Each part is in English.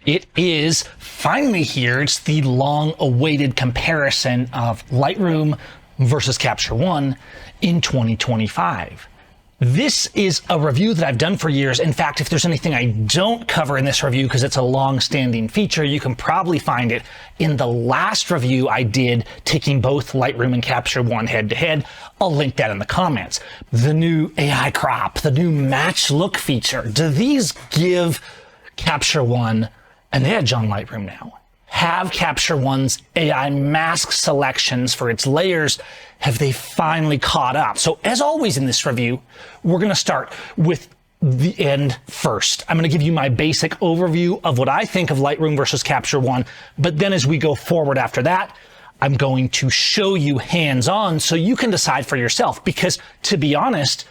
It is finally here. It's the long-awaited comparison of Lightroom versus Capture One in 2025. This is a review that I've done for years. In fact, if there's anything I don't cover in this review because it's a long-standing feature, you can probably find it in the last review I did taking both Lightroom and Capture One head-to-head. I'll link that in the comments. The new AI crop, the new match look feature. Do these give Capture One an edge on Lightroom now? Have Capture One's AI mask selections for its layers, have they finally caught up? So as always in this review, we're going to start with the end first. I'm going to give you my basic overview of what I think of Lightroom versus Capture One, but then as we go forward after that, I'm going to show you hands-on so you can decide for yourself, because to be honest,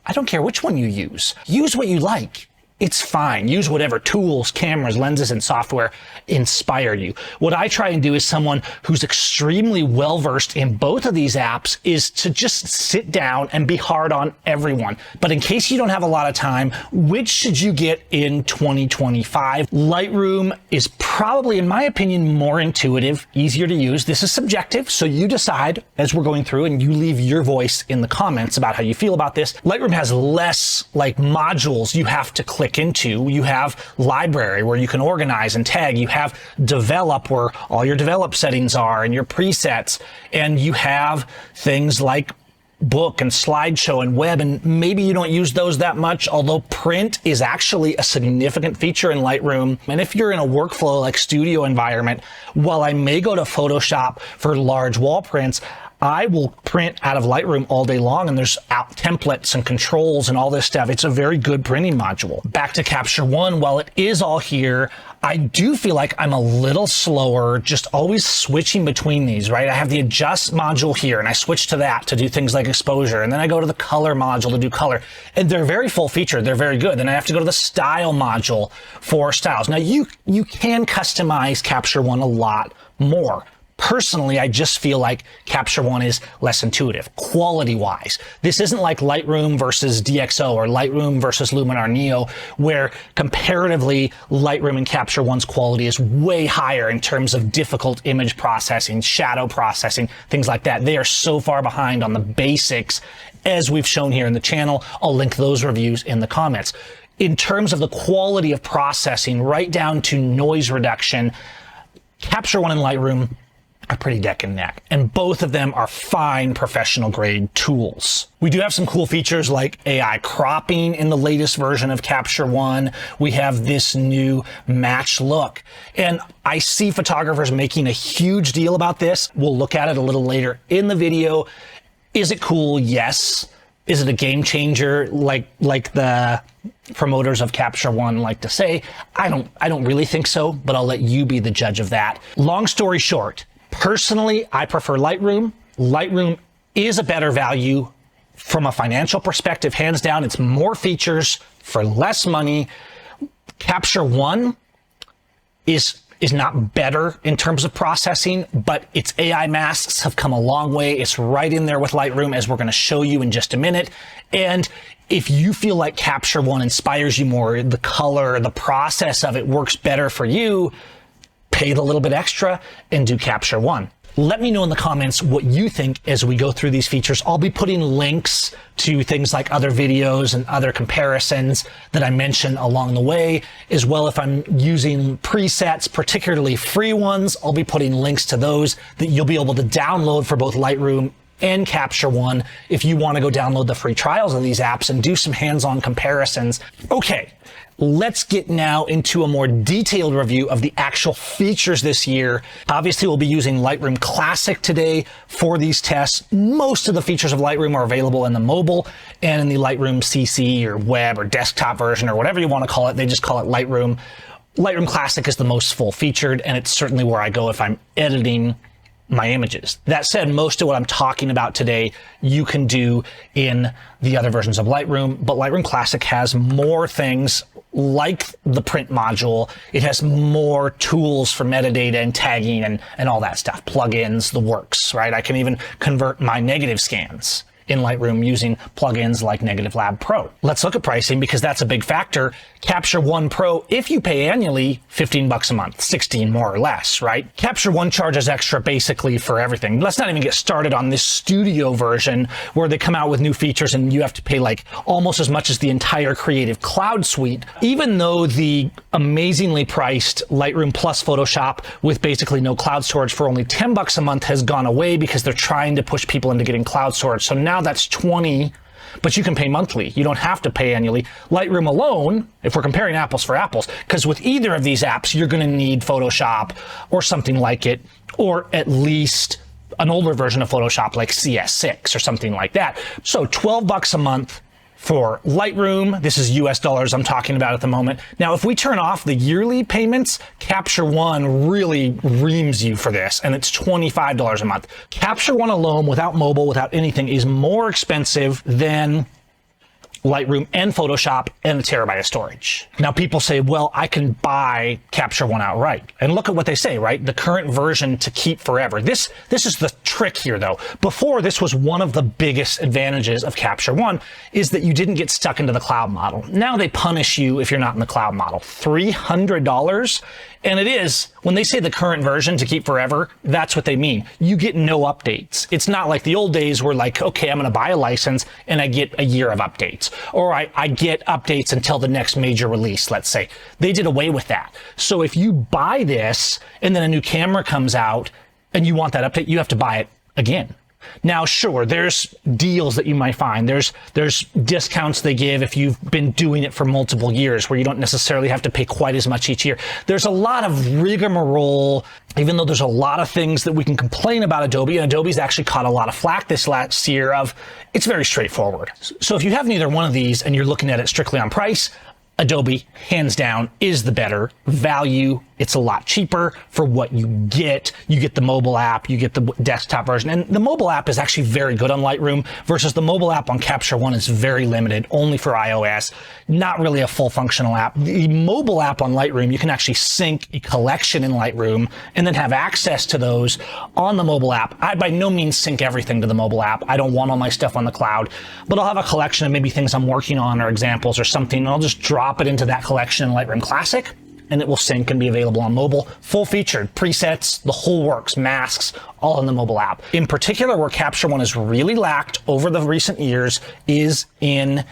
I don't care which one you use. Use what you like. It's fine. Use whatever tools, cameras, lenses, and software inspire you. What I try and do as someone who's extremely well-versed in both of these apps is to just sit down and be hard on everyone. But in case you don't have a lot of time, which should you get in 2025? Lightroom is probably, in my opinion, more intuitive, easier to use. This is subjective, so you decide as we're going through and you leave your voice in the comments about how you feel about this. Lightroom has less modules you have to click into. You have library where you can organize and tag. You have develop where all your develop settings are and your presets. And you have things like book and slideshow and web, and maybe you don't use those that much, although print is actually a significant feature in Lightroom. And if you're in a workflow like studio environment, while I may go to Photoshop for large wall prints, I will print out of Lightroom all day long, and there's templates and controls and all this stuff. It's a very good printing module. Back to Capture One, while it is all here, I do feel like I'm a little slower just always switching between these, right? I have the adjust module here, and I switch to that to do things like exposure, and then I go to the color module to do color. And they're very full featured. They're very good. Then I have to go to the style module for styles. Now, you can customize Capture One a lot more. Personally, I just feel like Capture One is less intuitive, quality-wise. This isn't like Lightroom versus DxO or Lightroom versus Luminar Neo, where comparatively, Lightroom and Capture One's quality is way higher in terms of difficult image processing, shadow processing, things like that. They are so far behind on the basics, as we've shown here in the channel. I'll link those reviews in the comments. In terms of the quality of processing, right down to noise reduction, Capture One and Lightroom are pretty neck and neck, and both of them are fine professional grade tools. We do have some cool features like AI cropping in the latest version of Capture One. We have this new match look, and I see photographers making a huge deal about this. We'll look at it a little later in the video. Is it cool? Yes. Is it a game changer like the promoters of Capture One like to say? I don't really think so, but I'll let you be the judge of that. Long story short, personally, I prefer Lightroom. Lightroom is a better value from a financial perspective, hands down. It's more features for less money. Capture One is not better in terms of processing, but its AI masks have come a long way. It's right in there with Lightroom, as we're going to show you in just a minute. And if you feel like Capture One inspires you more, the color, the process of it works better for you, pay the little bit extra and do Capture One. Let me know in the comments what you think as we go through these features. I'll be putting links to things like other videos and other comparisons that I mention along the way, as well. If I'm using presets, particularly free ones, I'll be putting links to those that you'll be able to download for both Lightroom and Capture One if you want to go download the free trials of these apps and do some hands-on comparisons. Okay, let's get now into a more detailed review of the actual features this year. Obviously, we'll be using Lightroom Classic today for these tests. Most of the features of Lightroom are available in the mobile and in the Lightroom CC or web or desktop version or whatever you want to call it. They just call it Lightroom. Lightroom Classic is the most full featured, and it's certainly where I go if I'm editing my images. That said, most of what I'm talking about today, you can do in the other versions of Lightroom, but Lightroom Classic has more things like the print module. It has more tools for metadata and tagging and all that stuff, plugins, the works, right? I can even convert my negative scans in Lightroom using plugins like Negative Lab Pro. Let's look at pricing because that's a big factor. Capture One Pro, if you pay annually, $15 a month, 16 more or less, right? Capture One charges extra basically for everything. Let's not even get started on this studio version where they come out with new features and you have to pay like almost as much as the entire Creative Cloud suite. Even though the amazingly priced Lightroom Plus Photoshop with basically no cloud storage for only $10 a month has gone away because they're trying to push people into getting cloud storage. So now that's 20, but you can pay monthly. You don't have to pay annually. Lightroom alone, if we're comparing apples for apples, because with either of these apps, you're going to need Photoshop or something like it, or at least an older version of Photoshop like CS6 or something like that. So $12 a month for Lightroom. This is US dollars I'm talking about at the moment. Now, if we turn off the yearly payments, Capture One really reams you for this, and it's $25 a month. Capture One alone, without mobile, without anything, is more expensive than Lightroom and Photoshop and a terabyte of storage. Now people say, well, I can buy Capture One outright. And look at what they say, right? The current version to keep forever. This is the trick here though. Before, this was one of the biggest advantages of Capture One is that you didn't get stuck into the cloud model. Now they punish you if you're not in the cloud model. $300. And it is, when they say the current version to keep forever, that's what they mean. You get no updates. It's not like the old days where like, okay, I'm going to buy a license and I get a year of updates. Or I get updates until the next major release, let's say. They did away with that. So if you buy this and then a new camera comes out and you want that update, you have to buy it again. Now, sure, there's deals that you might find. There's discounts they give if you've been doing it for multiple years where you don't necessarily have to pay quite as much each year. There's a lot of rigmarole, even though there's a lot of things that we can complain about Adobe, and Adobe's actually caught a lot of flack this last year of it's very straightforward. So if you have neither one of these and you're looking at it strictly on price, Adobe, hands down, is the better value. It's a lot cheaper for what you get. You get the mobile app, you get the desktop version. And the mobile app is actually very good on Lightroom versus the mobile app on Capture One is very limited, only for iOS, not really a full functional app. The mobile app on Lightroom, you can actually sync a collection in Lightroom and then have access to those on the mobile app. I by no means sync everything to the mobile app. I don't want all my stuff on the cloud, but I'll have a collection of maybe things I'm working on or examples or something, and I'll just drop it into that collection in Lightroom Classic, and it will sync and be available on mobile. Full featured, presets, the whole works, masks, all in the mobile app. In particular, where Capture One has really lacked over the recent years is in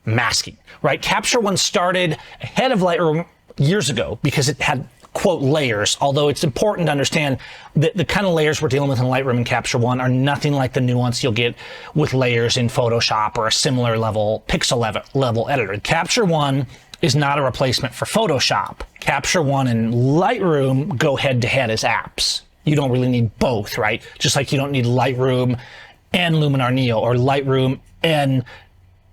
masking, right? Capture One started ahead of Lightroom years ago because it had, quote, layers, although it's important to understand that the kind of layers we're dealing with in Lightroom and Capture One are nothing like the nuance you'll get with layers in Photoshop or a similar level, pixel level editor. Capture One is not a replacement for Photoshop. Capture One and Lightroom go head to head as apps. You don't really need both, right? Just like you don't need Lightroom and Luminar Neo or Lightroom and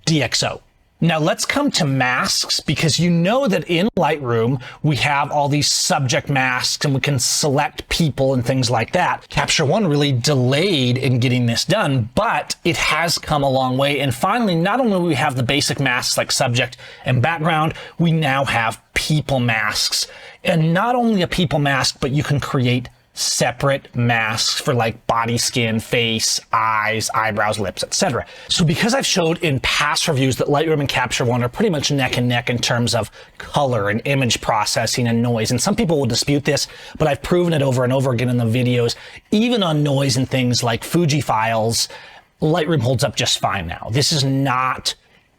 DxO. Now let's come to masks, because you know that in Lightroom we have all these subject masks and we can select people and things like that. Capture One really delayed in getting this done, but it has come a long way. And finally, not only do we have the basic masks like subject and background, we now have people masks. And not only a people mask, but you can create separate masks for like body, skin, face, eyes, eyebrows, lips, etc. So because I've showed in past reviews that Lightroom and Capture One are pretty much neck and neck in terms of color and image processing and noise, and some people will dispute this, but I've proven it over and over again in the videos, even on noise and things like Fuji files, Lightroom holds up just fine now. This is not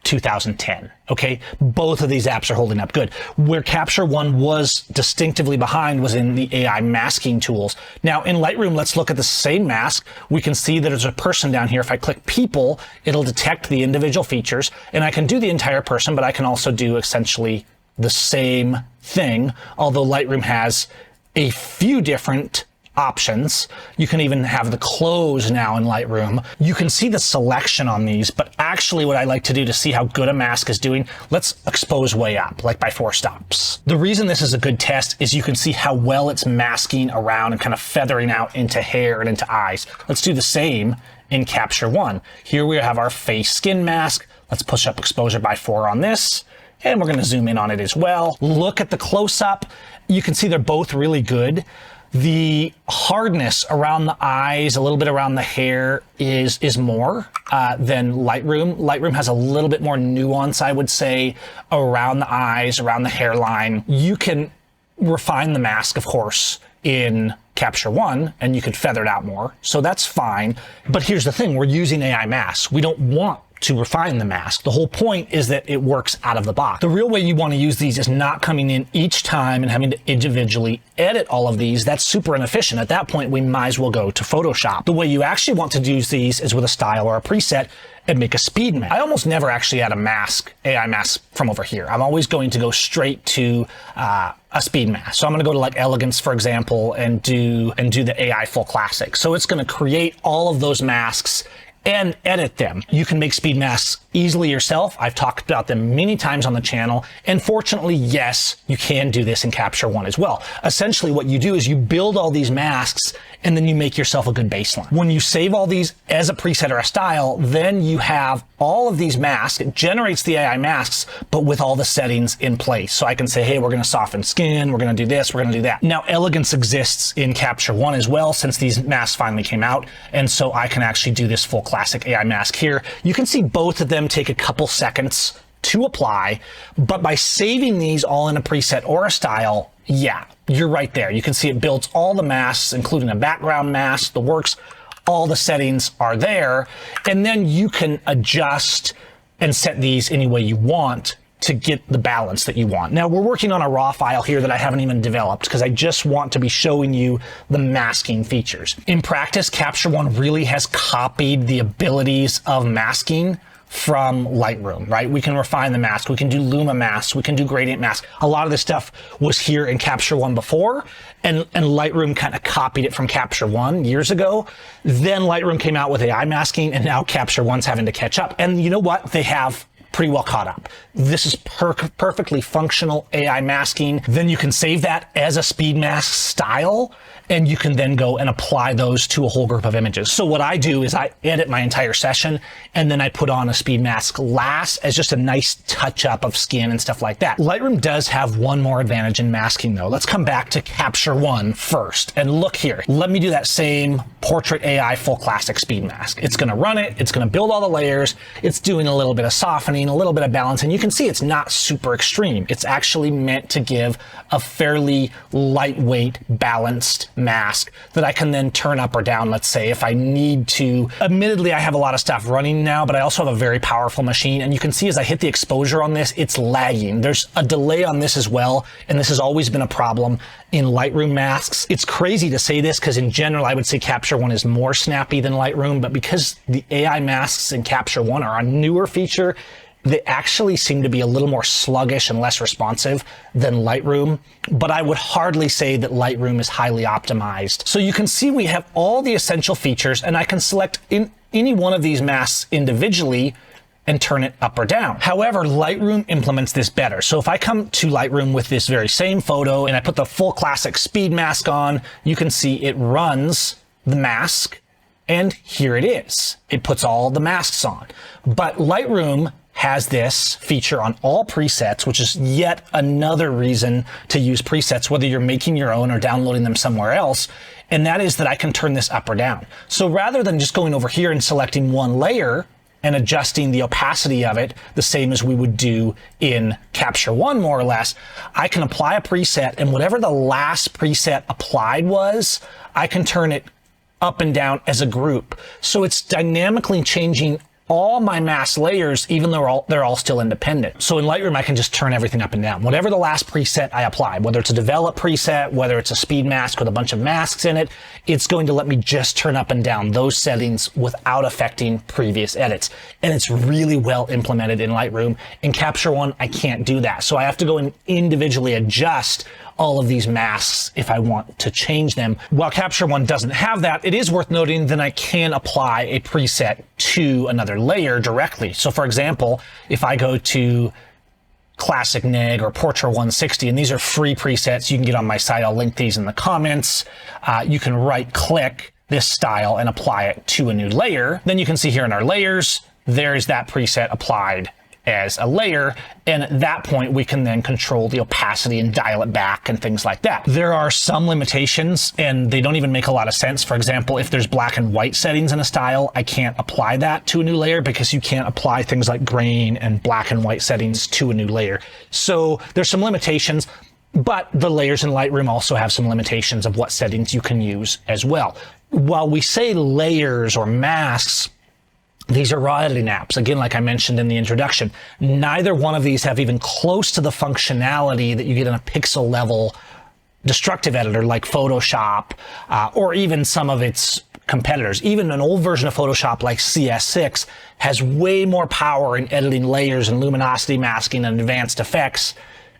2010. Okay, both of these apps are holding up good. Where Capture One was distinctively behind was in the AI masking tools. Now in Lightroom, let's look at the same mask. We can see that there's a person down here. If I click people, it'll detect the individual features, and I can do the entire person, but I can also do essentially the same thing, although Lightroom has a few different options. You can even have the close now in Lightroom. You can see the selection on these, but actually what I like to do to see how good a mask is doing, let's expose way up, like by 4 stops. The reason this is a good test is you can see how well it's masking around and kind of feathering out into hair and into eyes. Let's do the same in Capture One. Here we have our face skin mask. Let's push up exposure by 4 on this, and we're going to zoom in on it as well. Look at the close-up. You can see they're both really good. The hardness around the eyes, a little bit around the hair is more than Lightroom. Lightroom has a little bit more nuance, I would say, around the eyes, around the hairline. You can refine the mask, of course, in Capture One, and you could feather it out more. So that's fine. But here's the thing, we're using AI masks. We don't want to refine the mask. The whole point is that it works out of the box. The real way you want to use these is not coming in each time and having to individually edit all of these. That's super inefficient. At that point, we might as well go to Photoshop. The way you actually want to use these is with a style or a preset and make a speed mask. I almost never actually add a mask, AI mask from over here. I'm always going to go straight to a speed mask. So I'm going to go to like Elegance, for example, and do the AI Full Classic. So it's going to create all of those masks and edit them. You can make speed masks easily yourself. I've talked about them many times on the channel. And fortunately, yes, you can do this in Capture One as well. Essentially, what you do is you build all these masks and then you make yourself a good baseline. When you save all these as a preset or a style, then you have all of these masks. It generates the AI masks, but with all the settings in place. So I can say, hey, we're going to soften skin. We're going to do this. We're going to do that. Now, Elegance exists in Capture One as well, since these masks finally came out. And so I can actually do this full classic AI mask here. You can see both of them take a couple seconds to apply, but by saving these all in a preset or a style, yeah, you're right there. You can see it builds all the masks, including a background mask, the works, all the settings are there. And then you can adjust and set these any way you want to get the balance that you want. Now, we're working on a raw file here that I haven't even developed because I just want to be showing you the masking features. In practice, Capture One really has copied the abilities of masking from Lightroom, right? We can refine the mask, we can do Luma masks, we can do gradient masks. A lot of this stuff was here in Capture One before, and Lightroom kind of copied it from Capture One years ago. Then Lightroom came out with AI masking, and now Capture One's having to catch up. And you know what? They have pretty well caught up. This is perfectly functional AI masking. Then you can save that as a speed mask style, and you can then go and apply those to a whole group of images. So what I do is I edit my entire session, and then I put on a speed mask last as just a nice touch up of skin and stuff like that. Lightroom does have one more advantage in masking though. Let's come back to Capture One first, and look here. Let me do that same Portrait AI Full Classic speed mask. It's gonna run it, it's gonna build all the layers, it's doing a little bit of softening, a little bit of balance, and you can see it's not super extreme. It's actually meant to give a fairly lightweight, balanced mask that I can then turn up or down, let's say, if I need to. Admittedly, I have a lot of stuff running now, but I also have a very powerful machine, and you can see as I hit the exposure on this, it's lagging. There's a delay on this as well, and this has always been a problem in Lightroom masks. It's crazy to say this because in general, I would say Capture One is more snappy than Lightroom, but because the AI masks in Capture One are a newer feature, they actually seem to be a little more sluggish and less responsive than Lightroom, but I would hardly say that Lightroom is highly optimized. So you can see we have all the essential features, and I can select in any one of these masks individually and turn it up or down. However, Lightroom implements this better. So if I come to Lightroom with this very same photo and I put the full classic speed mask on, you can see it runs the mask, and here it is. It puts all the masks on. But Lightroom has this feature on all presets, which is yet another reason to use presets, whether you're making your own or downloading them somewhere else. And that is that I can turn this up or down. So rather than just going over here and selecting one layer and adjusting the opacity of it, the same as we would do in Capture One, more or less, I can apply a preset, and whatever the last preset applied was, I can turn it up and down as a group. So it's dynamically changing all my mask layers, even though they're all still independent. So in Lightroom, I can just turn everything up and down. Whatever the last preset I applied, whether it's a develop preset, whether it's a speed mask with a bunch of masks in it, it's going to let me just turn up and down those settings without affecting previous edits. And it's really well implemented in Lightroom. In Capture One, I can't do that. So I have to go and individually adjust all of these masks if I want to change them. While Capture One doesn't have that, it is worth noting that I can apply a preset to another layer directly. So for example, if I go to Classic Neg or Portrait 160, and these are free presets you can get on my site, I'll link these in the comments. You can right click this style and apply it to a new layer. Then you can see here in our layers, there's that preset applied as a layer, and at that point we can then control the opacity and dial it back and things like that. There are some limitations, and they don't even make a lot of sense. For example, if there's black and white settings in a style, I can't apply that to a new layer because you can't apply things like grain and black and white settings to a new layer. So there's some limitations, but the layers in Lightroom also have some limitations of what settings you can use as well. While we say layers or masks, these are raw editing apps. Again, like I mentioned in the introduction, neither one of these have even close to the functionality that you get in a pixel level destructive editor like Photoshop, or even some of its competitors. Even an old version of Photoshop like CS6 has way more power in editing layers and luminosity masking and advanced effects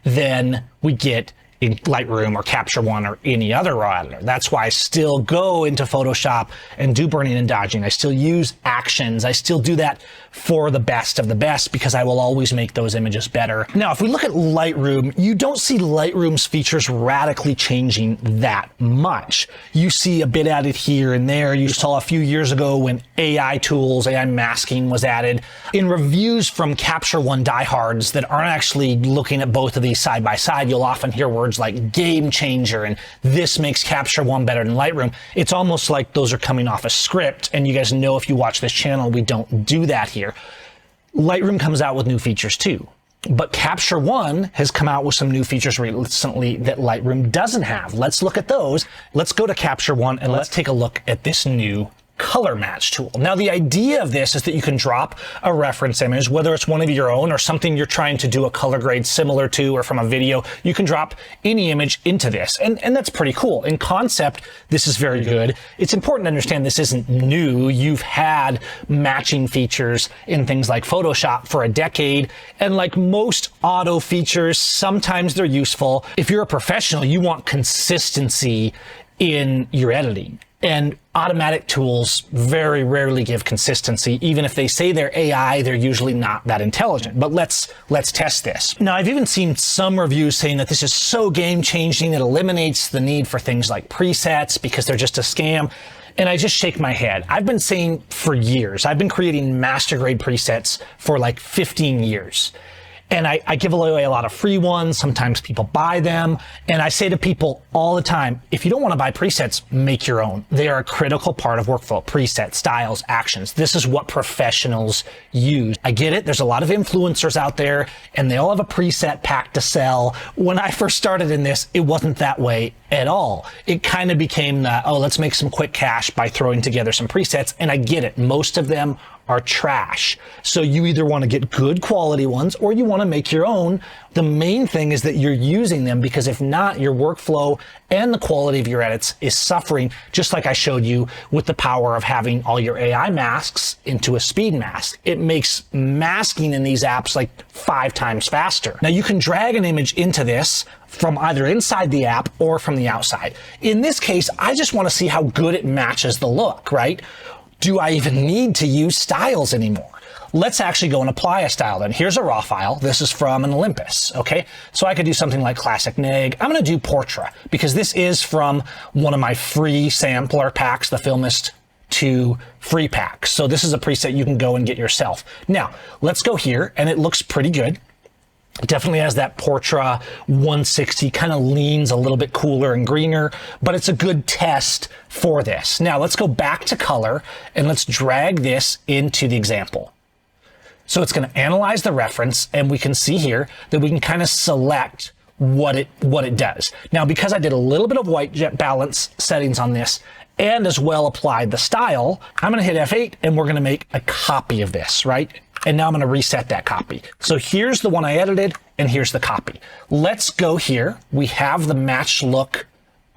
than we get in Lightroom or Capture One or any other raw editor. That's why I still go into Photoshop and do burning and dodging. I still use actions. I still do that for the best of the best because I will always make those images better. Now, if we look at Lightroom, you don't see Lightroom's features radically changing that much. You see a bit added here and there. You saw a few years ago when AI tools, AI masking was added. In reviews from Capture One diehards that aren't actually looking at both of these side by side, you'll often hear words like game changer and this makes Capture One better than Lightroom. It's almost like those are coming off a script, and you guys know if you watch this channel, we don't do that here. Lightroom comes out with new features too, but Capture One has come out with some new features recently that Lightroom doesn't have. Let's look at those. Let's go to Capture One and let's take a look at this new color match tool. Now, the idea of this is that you can drop a reference image, whether it's one of your own or something you're trying to do a color grade similar to, or from a video, you can drop any image into this. And that's pretty cool. In concept, this is very good. It's important to understand this isn't new. You've had matching features in things like Photoshop for a decade. And like most auto features, sometimes they're useful. If you're a professional, you want consistency in your editing. And automatic tools very rarely give consistency. Even if they say they're AI, they're usually not that intelligent. But let's test this. Now, I've even seen some reviews saying that this is so game-changing, it eliminates the need for things like presets because they're just a scam. And I just shake my head. I've been saying for years, I've been creating master grade presets for like 15 years. And I give away a lot of free ones. Sometimes people buy them. And I say to people all the time, if you don't want to buy presets, make your own. They are a critical part of workflow. Presets, styles, actions. This is what professionals use. I get it. There's a lot of influencers out there and they all have a preset pack to sell. When I first started in this, it wasn't that way at all. It kind of became that, oh, let's make some quick cash by throwing together some presets. And I get it. Most of them are trash. So you either want to get good quality ones or you want to make your own. The main thing is that you're using them, because if not, your workflow and the quality of your edits is suffering, just like I showed you with the power of having all your AI masks into a speed mask. It makes masking in these apps like 5 times faster. Now you can drag an image into this from either inside the app or from the outside. In this case, I just want to see how good it matches the look, right? Do I even need to use styles anymore? Let's actually go and apply a style then. Here's a raw file. This is from an Olympus, okay? So I could do something like Classic Neg. I'm gonna do Portrait because this is from one of my free sampler packs, the Filmist 2 free packs. So this is a preset you can go and get yourself. Now, let's go here, and it looks pretty good. It definitely has that Portrait 160, kind of leans a little bit cooler and greener, but it's a good test for this. Now let's go back to color and let's drag this into the example. So it's going to analyze the reference, and we can see here that we can kind of select what it does. Now, because I did a little bit of white jet balance settings on this and as well applied the style, I'm going to hit F8 and we're going to make a copy of this, right? And now I'm going to reset that copy. So here's the one I edited, and here's the copy. Let's go here. We have the match look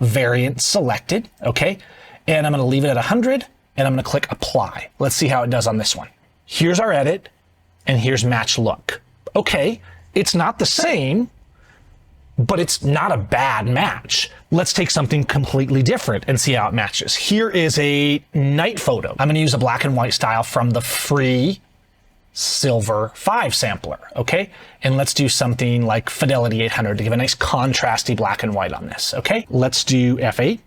variant selected, okay? And I'm going to leave it at 100, and I'm going to click apply. Let's see how it does on this one. Here's our edit, and here's match look. Okay, it's not the same, but it's not a bad match. Let's take something completely different and see how it matches. Here is a night photo. I'm going to use a black and white style from the free Silver 5 sampler, okay? And let's do something like Fidelity 800 to give a nice contrasty black and white on this, okay? Let's do F8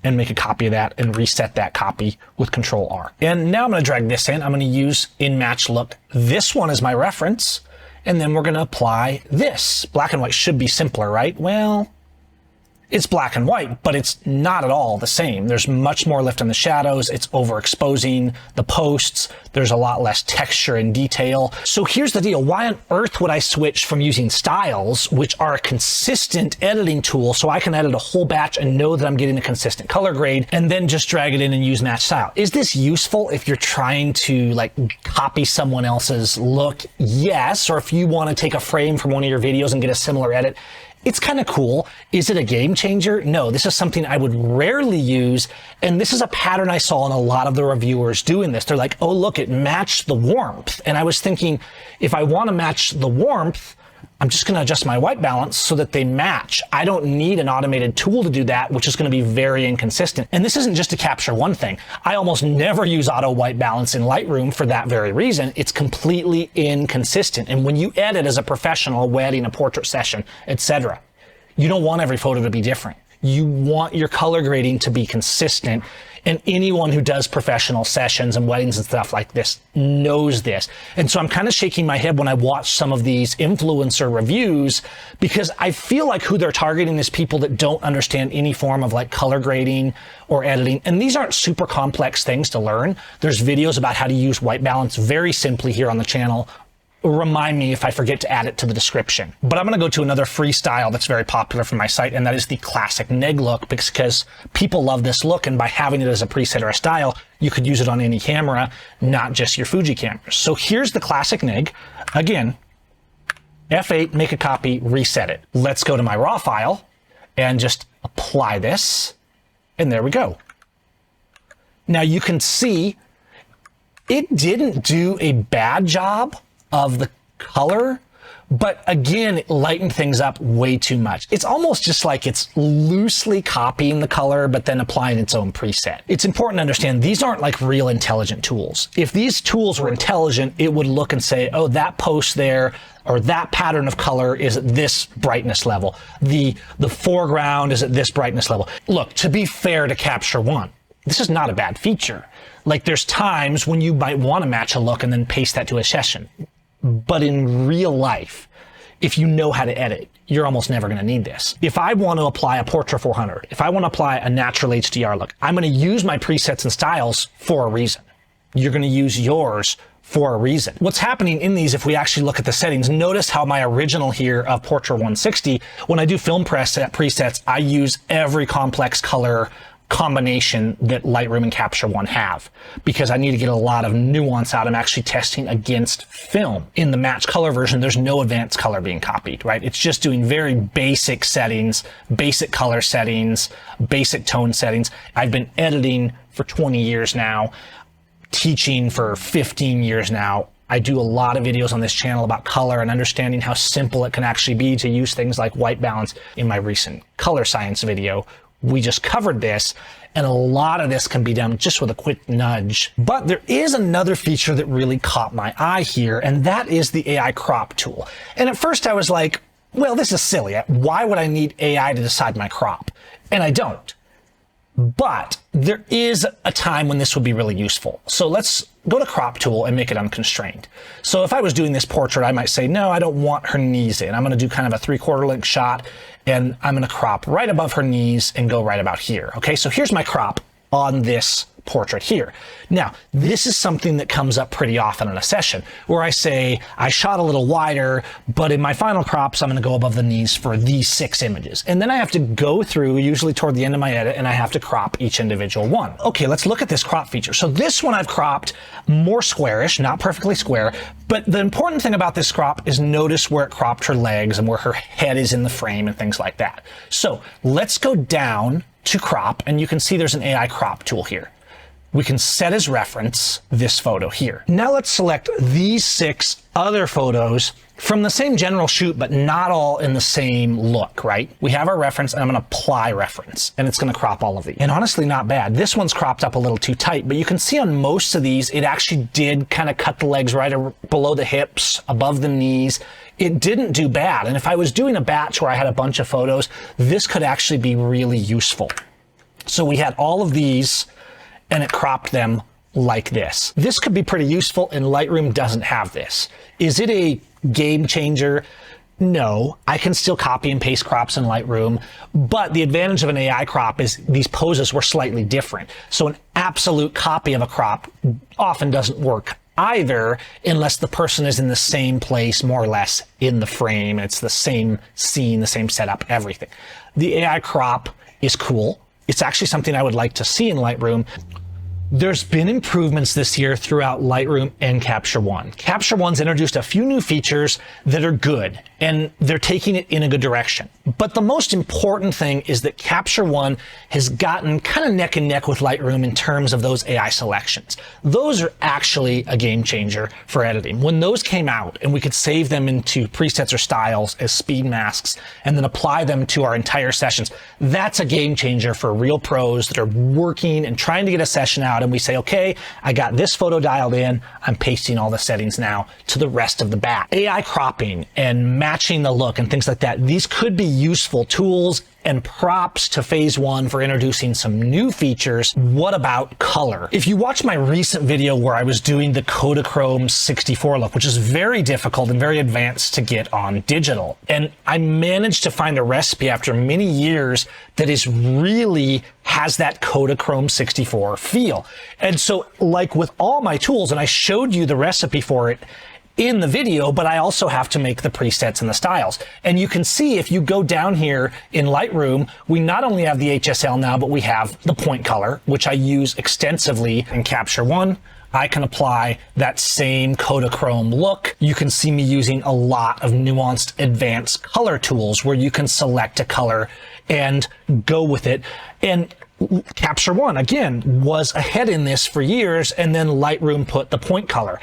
and make a copy of that and reset that copy with Control R. And now I'm going to drag this in. I'm going to use in match look. This one is my reference, And then we're going to apply this. Black and white should be simpler, right? Well, it's black and white, but it's not at all the same. There's much more lift in the shadows. It's overexposing the posts. There's a lot less texture and detail. So here's the deal. Why on earth would I switch from using styles, which are a consistent editing tool, so I can edit a whole batch and know that I'm getting a consistent color grade, and then just drag it in and use match style? Is this useful if you're trying to like copy someone else's look? Yes. Or if you want to take a frame from one of your videos and get a similar edit, it's kind of cool. Is it a game changer? No, this is something I would rarely use. And this is a pattern I saw in a lot of the reviewers doing this. They're like, oh, look, it matched the warmth. And I was thinking, if I want to match the warmth, I'm just going to adjust my white balance so that they match. I don't need an automated tool to do that, which is going to be very inconsistent. And this isn't just a Capture One thing. I almost never use auto white balance in Lightroom for that very reason. It's completely inconsistent. And when you edit as a professional, a wedding, a portrait session, etc., you don't want every photo to be different. You want your color grading to be consistent. And anyone who does professional sessions and weddings and stuff like this knows this. And so I'm kind of shaking my head when I watch some of these influencer reviews, because I feel like who they're targeting is people that don't understand any form of like color grading or editing. And these aren't super complex things to learn. There's videos about how to use white balance very simply here on the channel. Remind me if I forget to add it to the description. But I'm going to go to another free style that's very popular from my site, and that is the classic neg look, because people love this look, and by having it as a preset or a style, you could use it on any camera, not just your Fuji cameras. So here's the classic neg. Again, F8, make a copy, reset it. Let's go to my raw file and just apply this, and there we go. Now you can see it didn't do a bad job of the color, but again, it lightened things up way too much. It's almost just like it's loosely copying the color, but then applying its own preset. It's important to understand these aren't like real intelligent tools. If these tools were intelligent, it would look and say, oh, that post there, or that pattern of color is at this brightness level. The foreground is at this brightness level. Look, to be fair to Capture One, this is not a bad feature. Like there's times when you might want to match a look and then paste that to a session. But in real life, if you know how to edit, you're almost never going to need this. If I want to apply a Portrait 400, if I want to apply a natural HDR look, I'm going to use my presets and styles for a reason. You're going to use yours for a reason. What's happening in these, if we actually look at the settings, notice how my original here of Portrait 160, when I do film preset presets, I use every complex color combination that Lightroom and Capture One have, because I need to get a lot of nuance out. I'm actually testing against film. In the match color version, there's no advanced color being copied, right? It's just doing very basic settings, basic color settings, basic tone settings. I've been editing for 20 years now, teaching for 15 years now. I do a lot of videos on this channel about color and understanding how simple it can actually be to use things like white balance. In my recent color science video, we just covered this, and a lot of this can be done just with a quick nudge. But there is another feature that really caught my eye here, and that is the AI crop tool. And at first I was like, well, this is silly. Why would I need AI to decide my crop? And I don't. But there is a time when this would be really useful. So let's go to crop tool and make it unconstrained. So if I was doing this portrait, I might say, no, I don't want her knees in. I'm going to do kind of a 3/4 length shot, and I'm going to crop right above her knees and go right about here. Okay, so here's my crop on this portrait here. Now, this is something that comes up pretty often in a session where I say, I shot a little wider, but in my final crops, I'm going to go above the knees for these 6 images. And then I have to go through, usually toward the end of my edit, and I have to crop each individual one. Okay, let's look at this crop feature. So this one I've cropped more squarish, not perfectly square, but the important thing about this crop is notice where it cropped her legs and where her head is in the frame and things like that. So let's go down to crop, and you can see there's an AI crop tool here. We can set as reference this photo here. Now let's select these 6 other photos from the same general shoot, but not all in the same look, right? We have our reference, and I'm going to apply reference, and it's going to crop all of these. And honestly, not bad. This one's cropped up a little too tight, but you can see on most of these, it actually did kind of cut the legs right below the hips, above the knees. It didn't do bad. And if I was doing a batch where I had a bunch of photos, this could actually be really useful. So we had all of these, and it cropped them like this. This could be pretty useful, and Lightroom doesn't have this. Is it a game changer? No, I can still copy and paste crops in Lightroom, but the advantage of an AI crop is these poses were slightly different. So an absolute copy of a crop often doesn't work either unless the person is in the same place, more or less, in the frame. It's the same scene, the same setup, everything. The AI crop is cool. It's actually something I would like to see in Lightroom. There's been improvements this year throughout Lightroom and Capture One. Capture One's introduced a few new features that are good, and they're taking it in a good direction. But the most important thing is that Capture One has gotten kind of neck and neck with Lightroom in terms of those AI selections. Those are actually a game changer for editing. When those came out and we could save them into presets or styles as speed masks and then apply them to our entire sessions, that's a game changer for real pros that are working and trying to get a session out. And we say, okay, I got this photo dialed in. I'm pasting all the settings now to the rest of the back. AI cropping and matching the look and things like that. These could be useful tools and props to phase one for introducing some new features. What about color? If you watch my recent video where I was doing the Kodachrome 64 look, which is very difficult and very advanced to get on digital, and I managed to find a recipe after many years that is really has that Kodachrome 64 feel. And so like with all my tools, and I showed you the recipe for it in the video, but I also have to make the presets and the styles. And you can see if you go down here in Lightroom, we not only have the HSL now, but we have the point color, which I use extensively in Capture One. I can apply that same Kodachrome look. You can see me using a lot of nuanced advanced color tools where you can select a color and go with it. And Capture One, again, was ahead in this for years, and then Lightroom put the point color.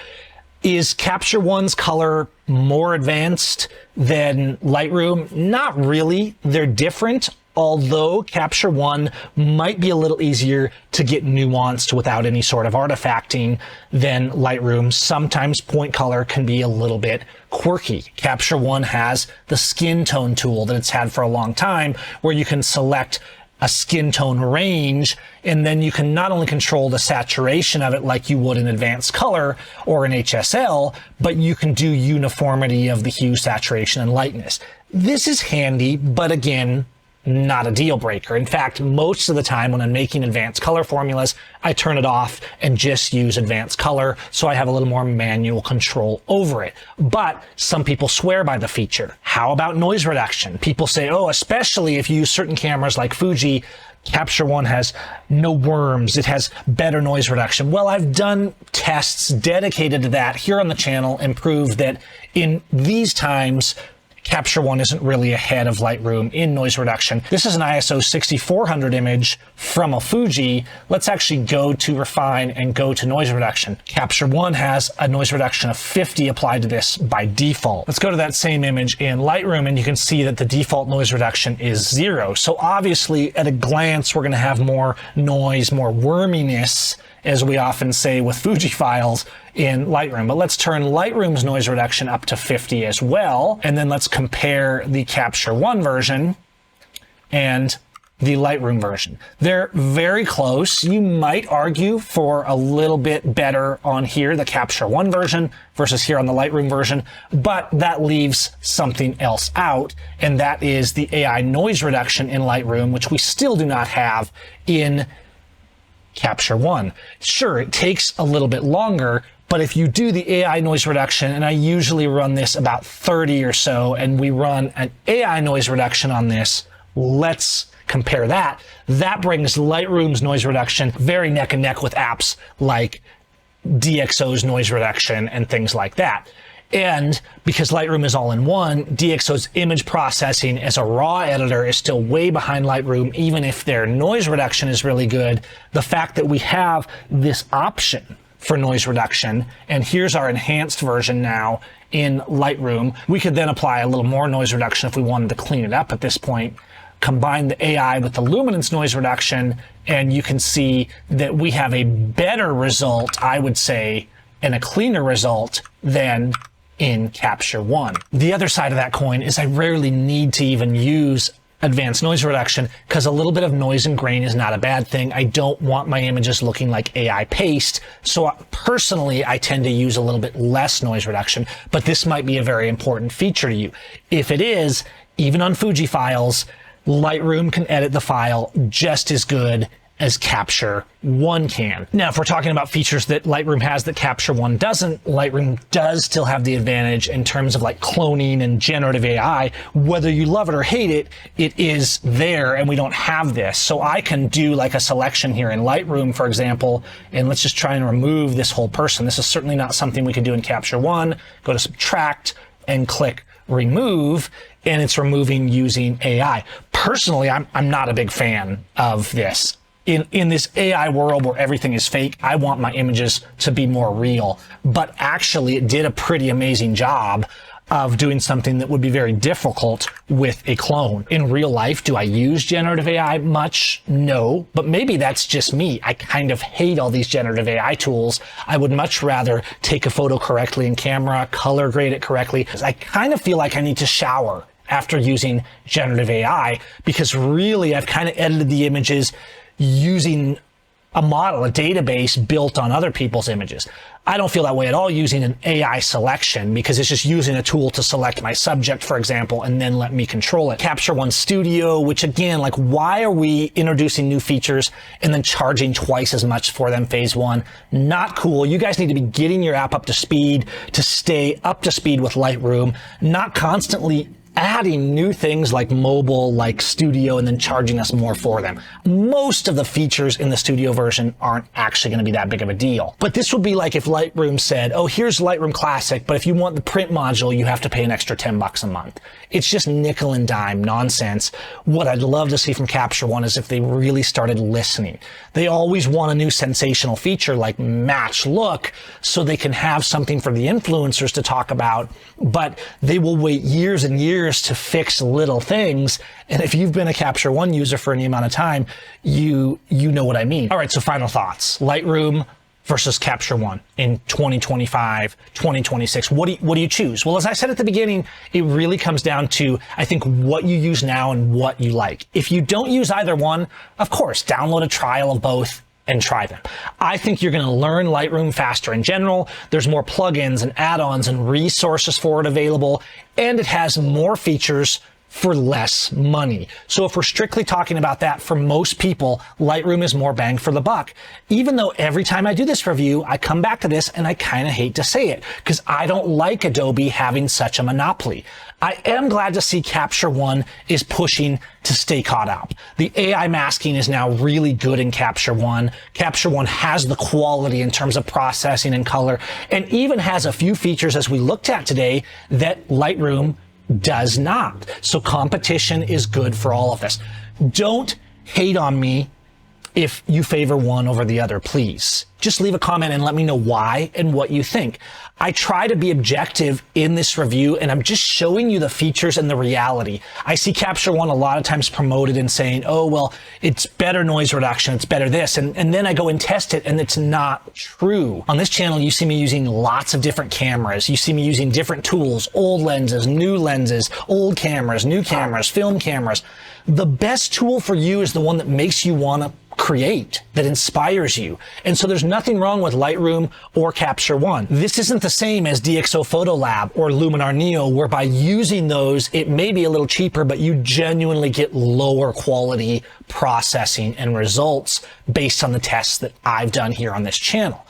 Is Capture One's color more advanced than Lightroom? Not really. They're different, although Capture One might be a little easier to get nuanced without any sort of artifacting than Lightroom. Sometimes point color can be a little bit quirky. Capture One has the skin tone tool that it's had for a long time, where you can select a skin tone range, and then you can not only control the saturation of it like you would in advanced color or in HSL, but you can do uniformity of the hue, saturation, and lightness. This is handy, but again, not a deal breaker. In fact, most of the time when I'm making advanced color formulas, I turn it off and just use advanced color, so I have a little more manual control over it. But some people swear by the feature. How about noise reduction? People say, oh, especially if you use certain cameras like Fuji, Capture One has no worms. It has better noise reduction. Well, I've done tests dedicated to that here on the channel and proved that in these times, Capture One isn't really ahead of Lightroom in noise reduction. This is an ISO 6400 image from a Fuji. Let's actually go to refine and go to noise reduction. Capture One has a noise reduction of 50 applied to this by default. Let's go to that same image in Lightroom, and you can see that the default noise reduction is 0. So obviously at a glance, we're going to have more noise, more worminess, as we often say with Fuji files in Lightroom. But let's turn Lightroom's noise reduction up to 50 as well. And then let's compare the Capture One version and the Lightroom version. They're very close. You might argue for a little bit better on here, the Capture One version versus here on the Lightroom version, but that leaves something else out, and that is the AI noise reduction in Lightroom, which we still do not have in Capture One. Sure, it takes a little bit longer, but if you do the AI noise reduction, and I usually run this about 30 or so, and we run an AI noise reduction on this, let's compare that. That brings Lightroom's noise reduction very neck and neck with apps like DxO's noise reduction and things like that. And because Lightroom is all in one, DxO's image processing as a raw editor is still way behind Lightroom, even if their noise reduction is really good. The fact that we have this option for noise reduction, and here's our enhanced version now in Lightroom, we could then apply a little more noise reduction if we wanted to clean it up at this point. Combine the AI with the luminance noise reduction, and you can see that we have a better result, I would say, and a cleaner result than in Capture One. The other side of that coin is I rarely need to even use advanced noise reduction because a little bit of noise and grain is not a bad thing. I don't want my images looking like AI paste. So personally, I tend to use a little bit less noise reduction, but this might be a very important feature to you. If it is, even on Fuji files, Lightroom can edit the file just as good as Capture One can. Now, if we're talking about features that Lightroom has that Capture One doesn't, Lightroom does still have the advantage in terms of like cloning and generative AI. Whether you love it or hate it, it is there and we don't have this. So I can do like a selection here in Lightroom, for example, and let's just try and remove this whole person. This is certainly not something we could do in Capture One. Go to subtract and click remove, and it's removing using AI. Personally, I'm not a big fan of this. In this AI world where everything is fake, I want my images to be more real. But actually, it did a pretty amazing job of doing something that would be very difficult with a clone. In real life, do I use generative AI much? No, but maybe that's just me. I kind of hate all these generative AI tools. I would much rather take a photo correctly in camera, color grade it correctly. I kind of feel like I need to shower after using generative AI because really I've kind of edited the images using a model, a database built on other people's images. I don't feel that way at all using an AI selection because it's just using a tool to select my subject, for example, and then let me control it. Capture One Studio, which again, like why are we introducing new features and then charging twice as much for them phase one? Not cool. You guys need to be getting your app up to speed to stay up to speed with Lightroom, not constantly adding new things like mobile, like Studio, and then charging us more for them. Most of the features in the Studio version aren't actually going to be that big of a deal. But this would be like if Lightroom said, oh, here's Lightroom Classic, but if you want the print module, you have to pay an extra $10 a month. It's just nickel and dime nonsense. What I'd love to see from Capture One is if they really started listening. They always want a new sensational feature like match look so they can have something for the influencers to talk about, but they will wait years and years to fix little things. And if you've been a Capture One user for any amount of time, you know what I mean. All right, so final thoughts. Lightroom versus Capture One in 2025, 2026. What do you choose? Well, as I said at the beginning, it really comes down to, I think, what you use now and what you like. If you don't use either one, of course, download a trial of both and try them. I think you're going to learn Lightroom faster in general. There's more plugins and add-ons and resources for it available, and it has more features for less money. So if we're strictly talking about that, for most people, Lightroom is more bang for the buck. Even though every time I do this review, I come back to this and I kind of hate to say it because I don't like Adobe having such a monopoly. I am glad to see Capture One is pushing to stay caught up. The AI masking is now really good in Capture One. Capture One has the quality in terms of processing and color, and even has a few features, as we looked at today, that Lightroom does not. So competition is good for all of us. Don't hate on me if you favor one over the other, please. Just leave a comment and let me know why and what you think. I try to be objective in this review, and I'm just showing you the features and the reality. I see Capture One a lot of times promoted and saying, oh, well, it's better noise reduction, it's better this, and then I go and test it, and it's not true. On this channel, you see me using lots of different cameras. You see me using different tools, old lenses, old cameras, new cameras, film cameras. The best tool for you is the one that makes you want to create, that inspires you. And so there's nothing wrong with Lightroom or Capture One. This isn't the same as DxO Photo Lab or Luminar Neo, where by using those, it may be a little cheaper, but you genuinely get lower quality processing and results based on the tests that I've done here on this channel.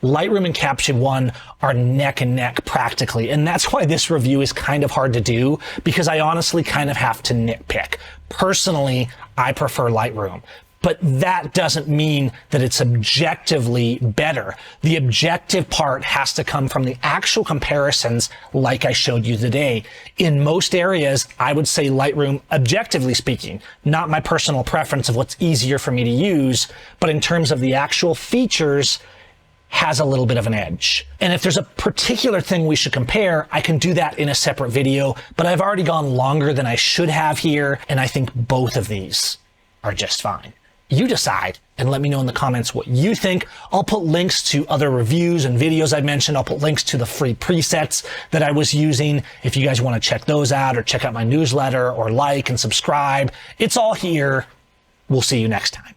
Lightroom and Capture One are neck and neck practically, and that's why this review is kind of hard to do, because I honestly kind of have to nitpick. Personally, I prefer Lightroom. But that doesn't mean that it's objectively better. The objective part has to come from the actual comparisons like I showed you today. In most areas, I would say Lightroom, objectively speaking, not my personal preference of what's easier for me to use, but in terms of the actual features, has a little bit of an edge. And if there's a particular thing we should compare, I can do that in a separate video, but I've already gone longer than I should have here, and I think both of these are just fine. You decide and let me know in the comments what you think. I'll put links to other reviews and videos I mentioned. I'll put links to the free presets that I was using if you guys want to check those out, or check out my newsletter, or like and subscribe. It's all here. We'll see you next time.